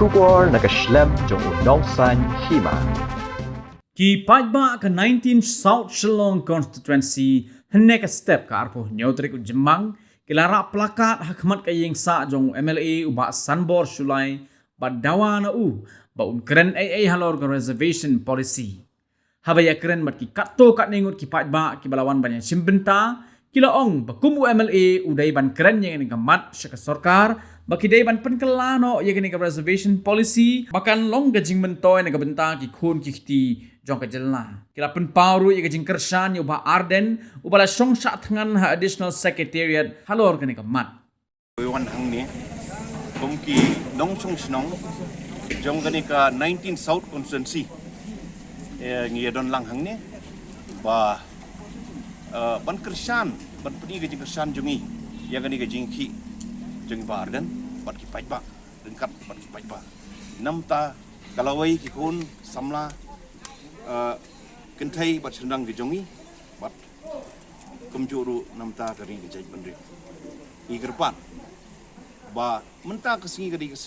Shukor nakaslem jong unongsan hima. Ki pajba ke 19 South Shillong constituency henek step ka arpo nyotrik jemang kilara plakat hakmat kayeng sa jong MLA uba Sanbor Shulai badawa na ba keren AA halor ke reservation policy. Habaya keren mat ki katto kat ningut ki pajba ki balawan banyak simbenta kilaong bakumu MLA uday ban keren yang ini gamat syaka sorkar baki day ban penkelano yang ini ke reservation policy bahkan long gajing mentoy na benta ki khun ki khti jong ka jelna kila pen pauru ye gajing kersan yo ba Arden ubala song sha thangan ha additional secretariat halor kani ka mat wan hang ni kom ki dong chung snong jong kani ka 19 South constituency ngi don lang hang ni ba ban kersan ban peni gajing kersan jungi ya kani gajing ki jong ba Arden bat ki pai ba dengkat bat ki pai ba namta kalawai ki kun samla kentai bat sendang ke jongi bat kumjuru namta kari ke jai bandri igerpan ba menta kesingi ke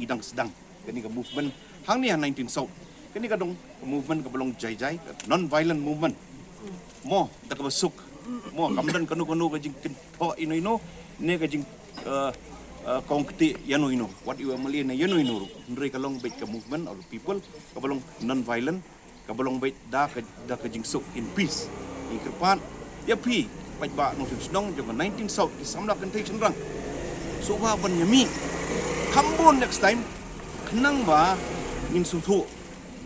ngidang sedang kini ke movement hang ni 19 South kini ka dong movement ke belong jai non violent movement mo tak besuk mo kamdan kanu ke jing tho ino ne ke jing kongkti yano what you are malina yano ndre kalong bait ke movement or people ke belong non violent kabalong bait da ka jingsuk in peace ikerpan ya pi pajba no sunong jong 19 South isamla kentai cenrang so ba ban yami kambon next time kenang ba ngin sutu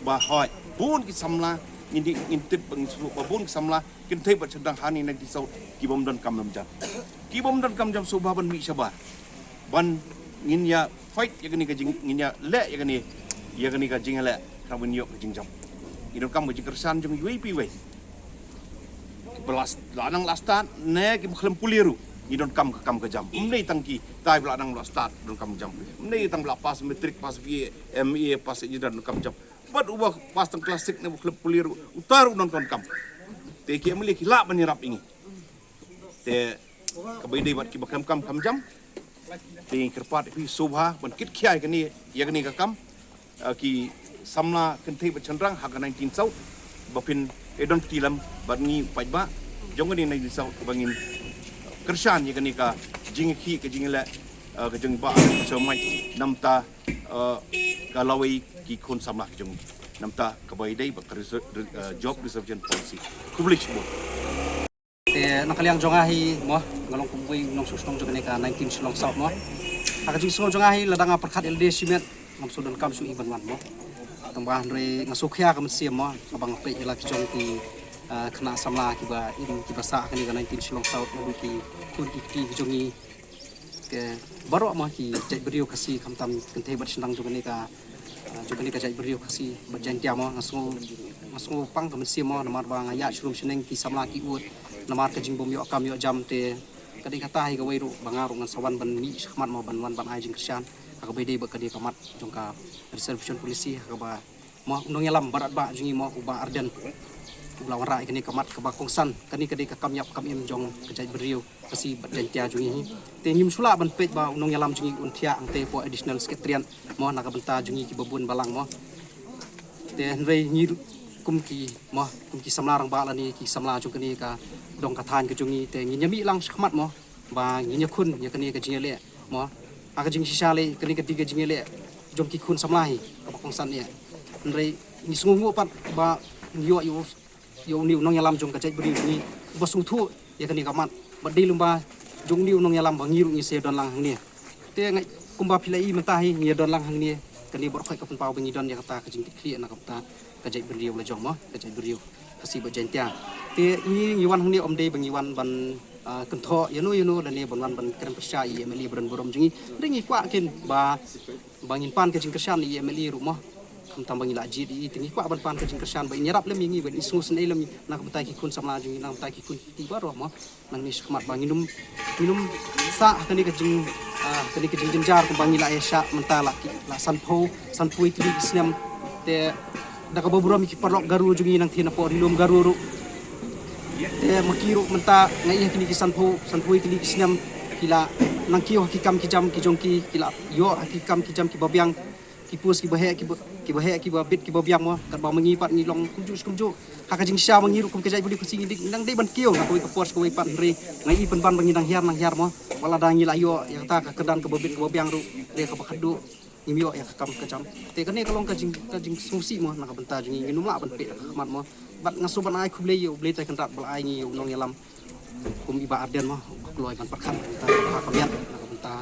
ba hoi bun ki samla ngin tip bang sutu ba bun ki samla kentai ba cenrang hani 19 South ki bom don kam jam so ba ban mi sabar ban ngin ya fight ya gani ka jing ngin ya le ya gani ka jing le kawin yok jing jam idon kam gajing kersan jong UAP we belas lanang lastat ne ki khlem puliru idon kam ke jam umnei tangki tai lanang lastat don kam jam umnei tang bla pas metrik pas BME pas jidan kam jam bat ubah pas tang klasik ne khlem puliru utaru don kam te ki amli ki la banirap ingi te kabaidai bat ki kam jam te kerpat pi sobha ban kit khiai kani ya kani ka kam ki samla kentai bercendrang harga 19 South bapin edon tilam bangi pajba jong ni 19 South bangin kersan ye kanika jingki ke jingla ke jeng ba so mai namta kalawai ki khon samla ke jong namta kabai dai ba job reservation policy publish mo nakaliang jongahi mo ngalong kumbuing nong susnong jong kanika 19 Shillong South mo aga jing so jongahi ladang perkhat LD simet mamsudon kam su iban man mo tambah dari ngasukhya kam siam mo abang pe ila ki jong ki kena samla ki ba in ki basa kani ka 19 Shillong South nabi ki kun ki jongi ke baro ma ki jai beriu kasi kam tam kentei bat sendang jong ni ka jai beriu kasi bat jantia mo ngasu pang kam siam mo namar ba ngaya shulum seneng ki samla ki ut namar ka jing bom yo kam yo jam te kadi kata hi ka weiru bangaru ngan sawan ban mi khmat mo ban wan ban ai jing kersan ka bede ba kadi kamat jongka reservation polisi ka ba mo nong yalam barat ba jungi mo uba Arden ubla wara kini kamat ka ba kongsan kani kadi ka kam yap kam im jong kejai beriu kasi badentia jungi te nyum sula ban pej ba nong yalam jungi untia angte po additional secretariat mo naka benta jungi ki babun balang mo te nrei nyir kumki samlarang ba lani ki samla jong kani ka dong ka than ka jungi te nyami lang khmat mo ba nyakun yakani ka jingele mo aga jing sisale kani ketiga jingele jom ki khun samlahi ka kongsan ya ndrei ni sungu pat ba yo ni nong yalam jong ka jai beri ni ba sungthu ya kani kamat ba dilum ba jong ni nong yalam ba ngiru ni se don lang hang ni te ngai kumba philai mentahi ni don lang hang ni kani bor khoi ka pun pau bengi don ya kata ka jing tikri na kata ka jai beri la jong mo ka jai beri kasi ba jentia te ni wan hang ni om de bengi wan ban kentho yanu dan ni bonwan ban keren persya IMLI beran borom jingi ringi kwa kin ba bangin pan ke jing kersan IMLI rumah kam tambang ila ji di tingi kwa ban pan ke jing kersan ba nyerap lem yingi ban isu sen lem nak betai ki kun samla jingi nak betai ki kun tiba roh mo nang ni khmat ba nginum sa kani ke jing jenjar ko bangila esya mentala ki la sanpui tri islam te dak borom ki parok garu jingi nang thina po rilum garu te makiru menta ngai kini ki sanpui kini kisnyam kila nang kiyo hakikam ki jam ki jongki kila yo hakikam ki jam ki babyang kipus kiba bit kiba biang mo kat ba mangi pat ni long kumju haka jing sha mangi kum kejai budi kusi dik nang dei ban kieu na koi kapos koi pat re ngai pen ban bangi nang hiar mo wala dangi la yo yang ta ka kedan kiba bit kiba biang ru de ka pakadu ni yo ya kam kecam te kane kalong ka jing sungsi mo na ka benta jing nginum la ban pe ka khmat mo bat ngaso ban ai khuble yo ble ta kan rat bal ai ni yo nong yalam kum iba arden mo kloi ban pakhan ta ka biat na ka benta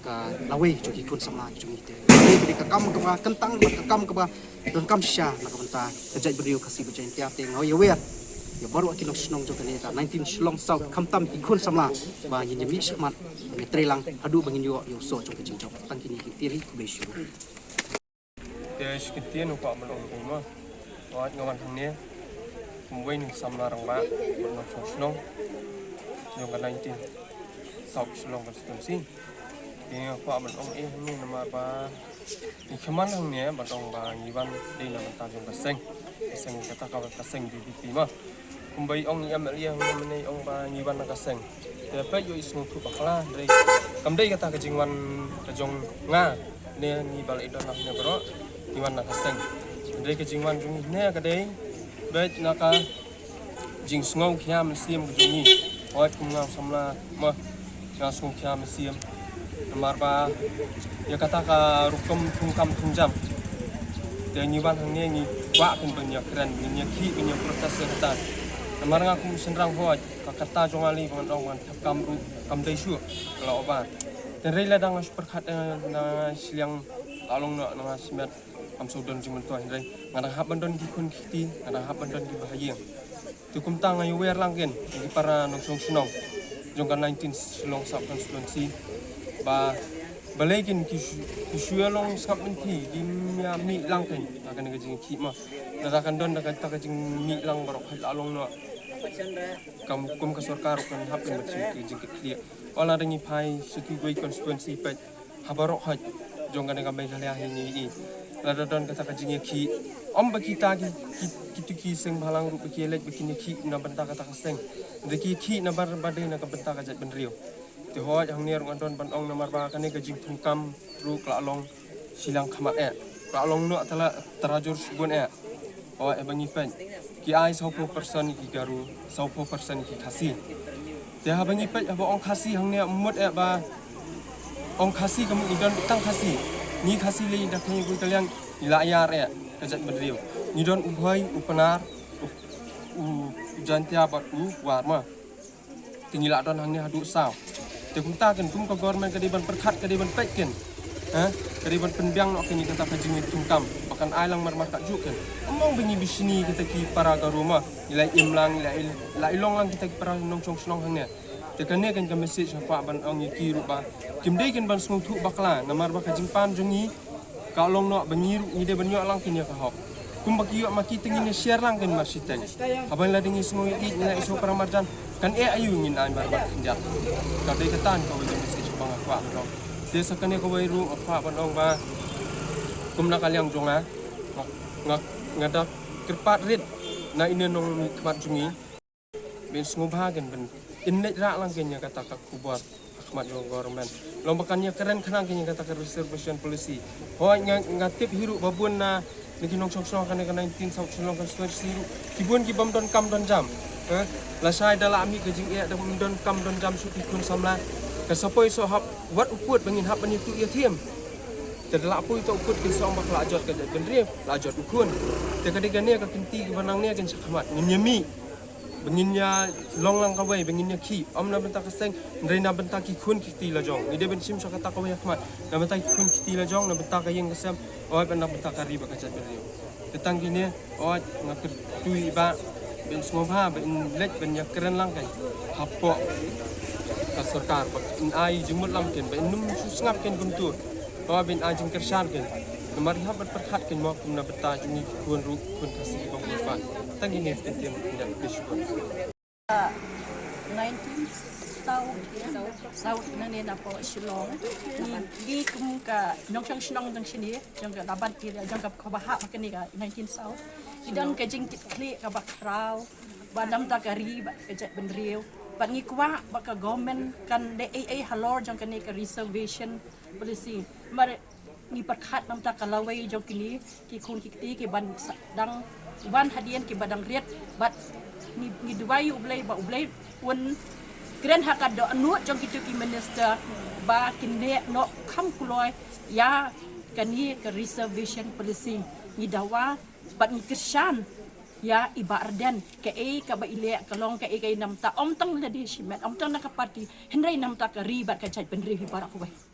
ka lawe joki kun samla jung ite ni ka kam ka kentang ka kam ka don kam sha na ka benta kejai beriu kasih bejain tiap te ngau ya wer ya baru akin snong jo kane ta 19 shlong sau kam tam ikun samla ba yin mi shmat ni trelang adu bangin yo so jo kejing jok tang kini tiri ku be shuru te shkitien ko amalong ko ma wat ngawan hang ne kumwei ni samla rang ba no snong yo ka 19 sau shlong ka stum thì qua mình ông em như là mà ba thì khi mà thằng này bắt đầu bà nhị văn đây là mình tạo dựng cái xanh cái ta cao cái xanh thì mà cùng với ông em lại liang hôm nay ông bà nhị văn là cái xanh thì phải vô ismu thu bạc la đây cầm đây cái ta cái trình văn cái dòng nga nên nhị bà lại đó làm như đó nhị văn là cái xanh đây cái trình văn chúng nè cái đấy bây là cái trình ngâu kia mình xem cái chúng nhị hỏi cùng nhau xong là mà ngao ngâu kia mình xem marba ya kata ka rukum thungjam de nyiban hangnya ni wa kan banyak keren banyak ki banyak protes kata mar nga kum senrang ho ka kata jongali ban rong wan kam ru kam dai su kalau obat dan rela dang super khat na siliang along na simet kam sudon jimen to rei ngada hab bandon ki kun kiti ngada hab bandon ki bahayeng tu kum tang ayu wer langken di para nongsong sunong jongkan 19 Shillong Sub Constituency ba balekin ki shualong skap menti di mi lang kan akan ke jing ki ma nadakan don dakan ta ke jing mi lang barok hal along no kam kum ka sarkar kan hapin macam ke jing clear wala dangi pai seki goi constituency pet habarok haj jongkan dengan baik halia ni i lada don kata ke jing ki om ba kita ki seng balang ru ki lek bikin ki na benta kata ka seng de ki na bar badai na ka benta ka jat ben rio thì họ hàng niên còn đón bận ông nằm ba cái này cái chính thùng cam ru cả long silang khamat cả long nọ thà là trajur sugun họ bang ipen ki ai 60% ki garu 60% ki khasi thì ha bang ipen ha ông khasi hàng niên mốt ba ông khasi kamu idon tang khasi ni khasi le dak ni ku kalian ilayar kajat beriu ni don ubhai upanar jantia bat war ma tinggal don hàng niên hadu sao thì chúng ta cần cũng có government cái ban perkhat cái ban pek kan cái ban penbiang nak kini kata kajing tungkam bahkan ai lang mar tak juk kan among bengi bisini kita ki para ka rumah nilai imlang nilai long lang kita ki para nong chong snong hang ne thì cái này kan ka message apa ban ong ki ru ba kim dei kan ban snong thu bakla namar ba kajing pan jongi ka long no bengi ru ni de ban yo lang kini ka hok kum bagi yo maki tingin share lang kan masiteng aban la dingi snong i nilai iso para marjan kan ayu ngin ai bar bar kinjat ka dei ketan ka wi message bang apa dong desa kan ko wi ru apa ban ong ba kum na kalyang jonga ngada kerpat rit na ine nong kemat jungi ben sngoba kan ben innet ra lang kenya kata ka kubar akmat yo government lombakannya keren kena kenya kata ka reservation policy ho ngatip hiru babun na niki nong song kan 19 South Shillong Constituency kibun ki bam don kam don jam la sai dala ami ke jing dam don kam don jam su kun samla ka sapoi so hap wat uput bangin hap bani tu ya thiem terla apoi to uput kin som bak la jot ka ben riep la jot ukun te ka digane ka kinti ki banang ne kin sakhamat nyemi benginnya long lang ka wei benginnya ki amna benta ka seng reina benta ki kun ki ti la jong ide ben sim sakata ka wei khmat na benta ki kun ki ti la jong na benta ka yeng ka sam oi ben na benta ka ri ba ka jat ben riep tetang kini oi ngakir tui ba ben smoba ben lek ben ya keren lang kan hapo ka sarkar ba in ai jumut lam ken ben num susngap ken kum tu ba ben ai jing kersan ken nomor hab perkhat ken mo kum na beta jini kun ru kun kasi bang ba tang ini tiam tidak bisukun 19 South nani na po Shillong ni kum ka nong chang snong dang sini jang ka dapat ti jang ka kabaha makani ka 19 South idan ka jing kli ka bakrau badam ta ka ri ba ka jat benriu bat ngi kwa ba ka government kan de AA halor jang ka ni ka reservation policy mar ni perkhat nam ta kalawai jong kini ki kun ki ki ban dang ban hadian ki badang riat bat ni dubai ublai ba ublai un kren hakad do anu jong kitu ki minister ba kinde no kam kuloi ya kani ke reservation policy ni dawa bat ni keshan ya iba arden ke ka ba ile kalong ke nam ta om tang le di shimet om tang na ka parti henry nam ta ka ribat ka chai penri hi barak wai